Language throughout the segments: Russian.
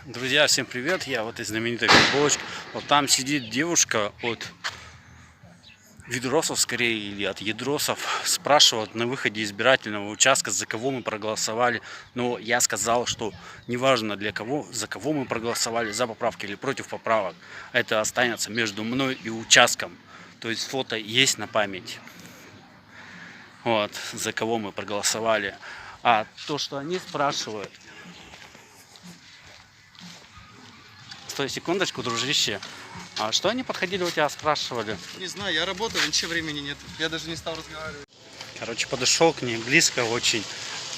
Друзья, всем привет! Я в этой знаменитой футболочке. Вот там сидит девушка от Видросов, скорее, или от Ядросов. Спрашивают на выходе избирательного участка, за кого мы проголосовали. Но я сказал, что неважно для кого, за кого мы проголосовали, за поправки или против поправок. Это останется между мной и участком. То есть фото есть на память. Вот, за кого мы проголосовали. А то, что они спрашивают... Стой, секундочку, дружище. А что они подходили у тебя, спрашивали? Не знаю, я работаю, ничего времени нет. Я даже не стал разговаривать. Короче, подошел к ней близко очень,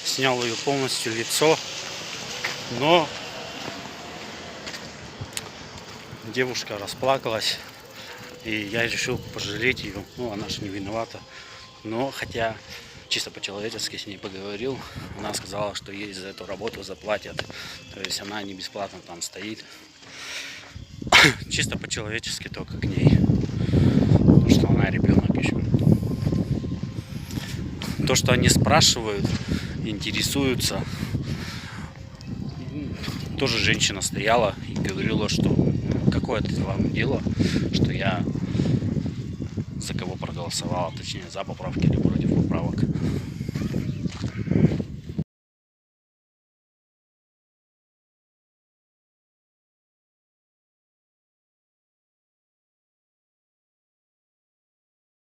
снял ее полностью лицо, но девушка расплакалась, и я решил пожалеть ее. Ну, она же не виновата. Но хотя чисто по-человечески с ней поговорил, она сказала, что ей за эту работу заплатят. То есть она не бесплатно там стоит. Чисто по-человечески только к ней. Потому что она ребенок еще. То, что они спрашивают, интересуются. Тоже женщина стояла и говорила, что какое это вам дело, что я за кого проголосовала, точнее за поправки или против поправок.